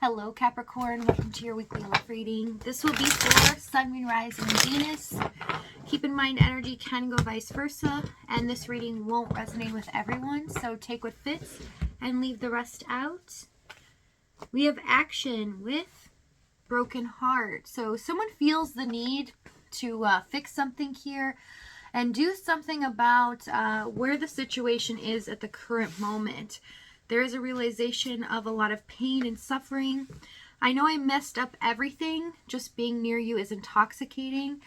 Hello Capricorn, welcome to your weekly love reading. This will be for Sun, Moon, Rising, and Venus. Keep in mind energy can go vice versa, and this reading won't resonate with everyone, so take what fits and leave the rest out. We have action with broken heart. So someone feels the need to fix something here and do something about where the situation is at the current moment. There is a realization of a lot of pain and suffering. I know I messed up everything. Just being near you is intoxicating.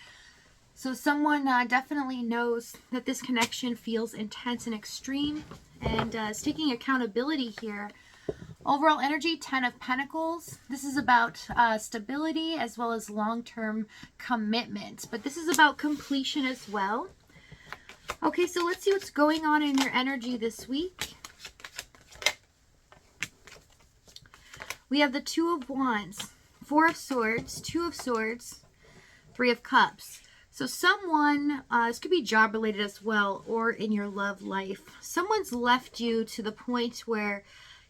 So someone definitely knows that this connection feels intense and extreme and is taking accountability here. Overall energy, 10 of Pentacles. This is about stability as well as long-term commitment. But this is about completion as well. Okay, so let's see what's going on in your energy this week. We have the Two of Wands, Four of Swords, Two of Swords, Three of Cups. So someone, this could be job related as well, or in your love life. Someone's left you to the point where,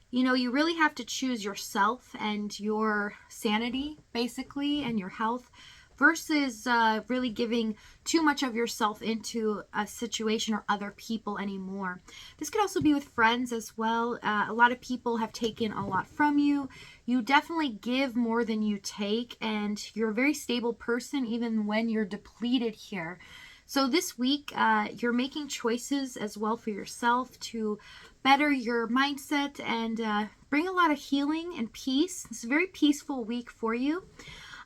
you know, you really have to choose yourself and your sanity, basically, and your health, versus really giving too much of yourself into a situation or other people anymore. This could also be with friends as well. A lot of people have taken a lot from you. You definitely give more than you take, and you're a very stable person even when you're depleted here. So this week, you're making choices as well for yourself to better your mindset and bring a lot of healing and peace. It's a very peaceful week for you.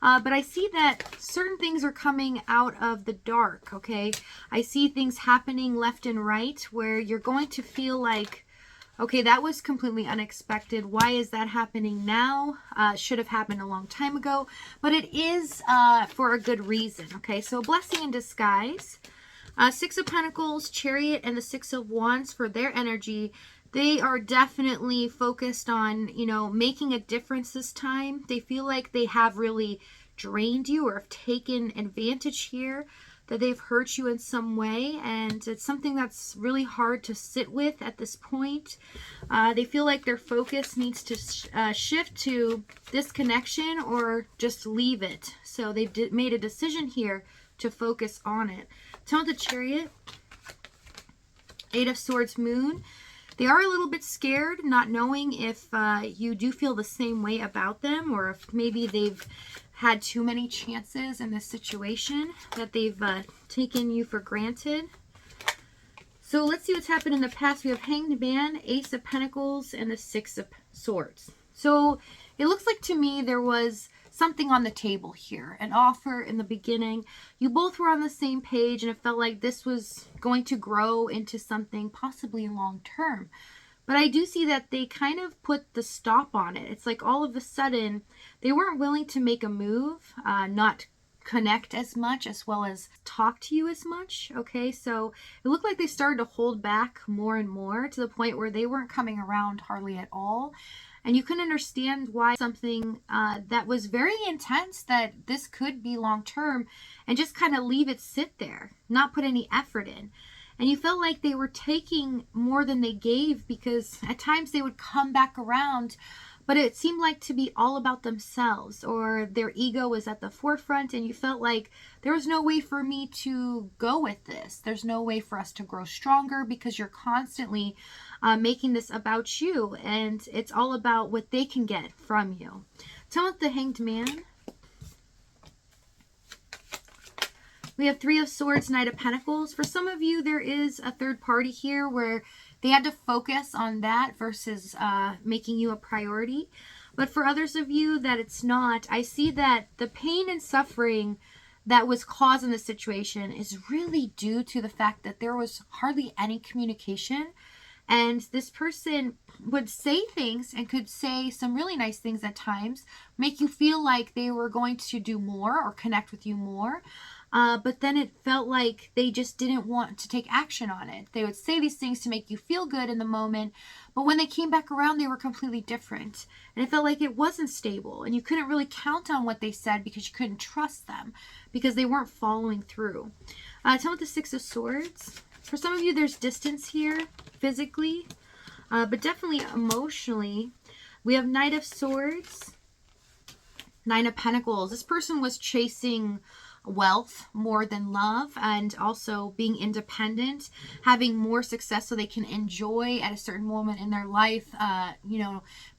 But I see that certain things are coming out of the dark, okay? I see things happening left and right where you're going to feel like, okay, that was completely unexpected. Why is that happening now? Should have happened a long time ago. But it is for a good reason, okay? So blessing in disguise. Six of Pentacles, Chariot, and the Six of Wands for their energy. They are definitely focused on, you know, making a difference this time. They feel like they have really drained you or have taken advantage here, that they've hurt you in some way, and it's something that's really hard to sit with at this point. They feel like their focus needs to shift to this connection or just leave it. So they've made a decision here to focus on it. Tell the Chariot, Eight of Swords, Moon. They are a little bit scared, not knowing if you do feel the same way about them, or if maybe they've had too many chances in this situation, that they've taken you for granted. So let's see what's happened in the past. We have Hanged Man, Ace of Pentacles, and the Six of Swords. So it looks like to me there was something on the table here, an offer in the beginning. You both were on the same page, and it felt like this was going to grow into something possibly long term. But I do see that they kind of put the stop on it. It's like all of a sudden they weren't willing to make a move, not connect as much as well as talk to you as much. Okay, so it looked like they started to hold back more and more to the point where they weren't coming around hardly at all. And you can understand why something that was very intense, that this could be long term, and just kind of leave it sit there, not put any effort in. And you felt like they were taking more than they gave, because at times they would come back around, but it seemed like to be all about themselves, or their ego was at the forefront, and you felt like there was no way for me to go with this. There's no way for us to grow stronger, because you're constantly making this about you, and it's all about what they can get from you. Tell us the Hanged Man. We have Three of Swords, Knight of Pentacles. For some of you, there is a third party here where they had to focus on that versus making you a priority. But for others of you that it's not, I see that the pain and suffering that was caused in this situation is really due to the fact that there was hardly any communication. And this person would say things and could say some really nice things at times, make you feel like they were going to do more or connect with you more. But then it felt like they just didn't want to take action on it. They would say these things to make you feel good in the moment, but when they came back around, they were completely different. And it felt like it wasn't stable, and you couldn't really count on what they said because you couldn't trust them, because they weren't following through. Tell me the Six of Swords. For some of you, there's distance here physically, but definitely emotionally. We have Knight of Swords, Nine of Pentacles. This person was chasing wealth more than love, and also being independent, having more success so they can enjoy at a certain moment in their life,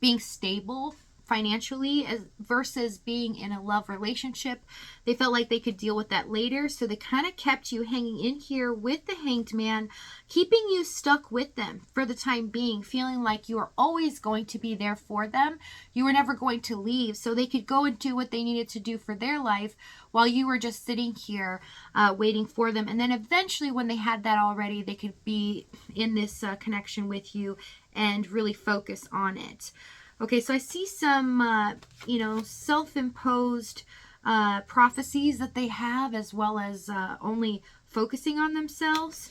being stable financially, versus being in a love relationship. They felt like they could deal with that later, so they kind of kept you hanging in here with the Hanged Man, keeping you stuck with them for the time being, feeling like you are always going to be there for them. You were never going to leave, so they could go and do what they needed to do for their life while you were just sitting here waiting for them. And then eventually, when they had that already, they could be in this connection with you and really focus on it. Okay, so I see some, self-imposed prophecies that they have, as well as only focusing on themselves.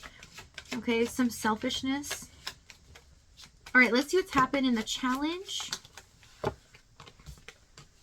Okay, some selfishness. All right, let's see what's happened in the challenge.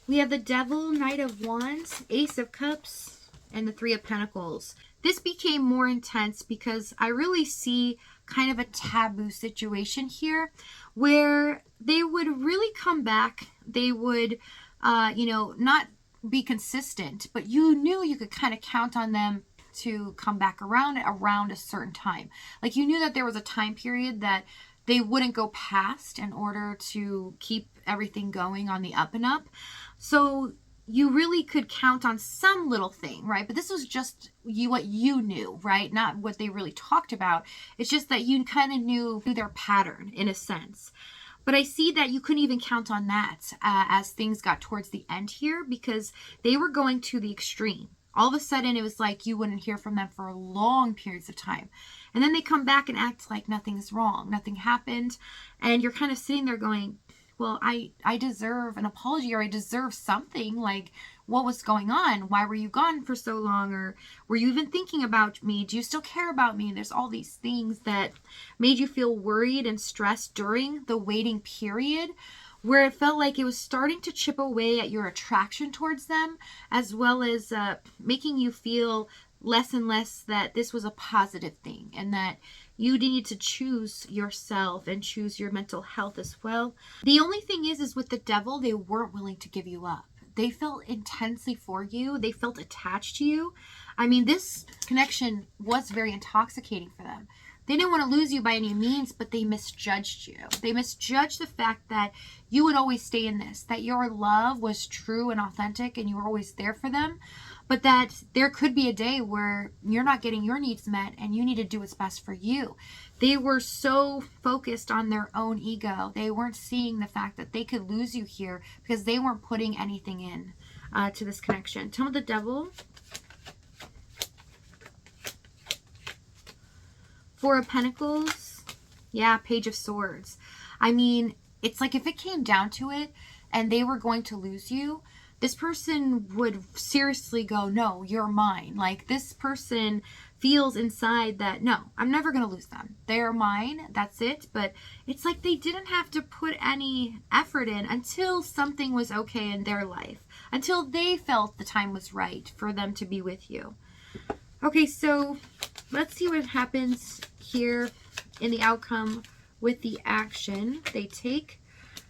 We have the Devil, Knight of Wands, Ace of Cups, and the Three of Pentacles. This became more intense because I really see kind of a taboo situation here where they would really come back. They would, not be consistent, but you knew you could kind of count on them to come back around a certain time. Like, you knew that there was a time period that they wouldn't go past in order to keep everything going on the up and up. So you really could count on some little thing, right? But this was just what you knew, right? Not what they really talked about. It's just that you kind of knew their pattern in a sense. But I see that you couldn't even count on that as things got towards the end here, because they were going to the extreme. All of a sudden, it was like you wouldn't hear from them for long periods of time. And then they come back and act like nothing's wrong. Nothing happened. And you're kind of sitting there going, well, I deserve an apology, or I deserve something. Like, what was going on? Why were you gone for so long? Or were you even thinking about me? Do you still care about me? There's all these things that made you feel worried and stressed during the waiting period, where it felt like it was starting to chip away at your attraction towards them, as well as making you feel less and less that this was a positive thing, and that you need to choose yourself and choose your mental health as well. The only thing is with the Devil, they weren't willing to give you up. They felt intensely for you. They felt attached to you. I mean, this connection was very intoxicating for them. They didn't want to lose you by any means, but they misjudged you. They misjudged the fact that you would always stay in this, that your love was true and authentic and you were always there for them, but that there could be a day where you're not getting your needs met and you need to do what's best for you. They were so focused on their own ego. They weren't seeing the fact that they could lose you here because they weren't putting anything in to this connection. Tell me the Devil. Four of Pentacles. Yeah, Page of Swords. I mean, it's like if it came down to it and they were going to lose you, this person would seriously go, no, you're mine. Like, this person feels inside that, no, I'm never going to lose them. They're mine. That's it. But it's like they didn't have to put any effort in until something was okay in their life, until they felt the time was right for them to be with you. Okay, so let's see what happens here in the outcome with the action they take.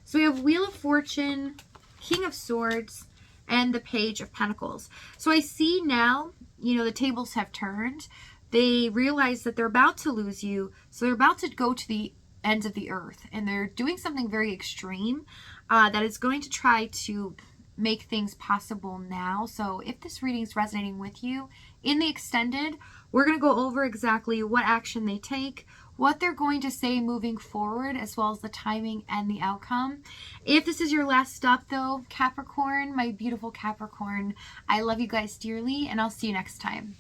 So we have Wheel of Fortune, King of Swords, and the Page of Pentacles. So I see now, the tables have turned. They realize that they're about to lose you. So they're about to go to the ends of the earth. And they're doing something very extreme that is going to try to make things possible now. So if this reading is resonating with you, in the extended, we're going to go over exactly what action they take, what they're going to say moving forward, as well as the timing and the outcome. If this is your last stop though, Capricorn, my beautiful Capricorn, I love you guys dearly, and I'll see you next time.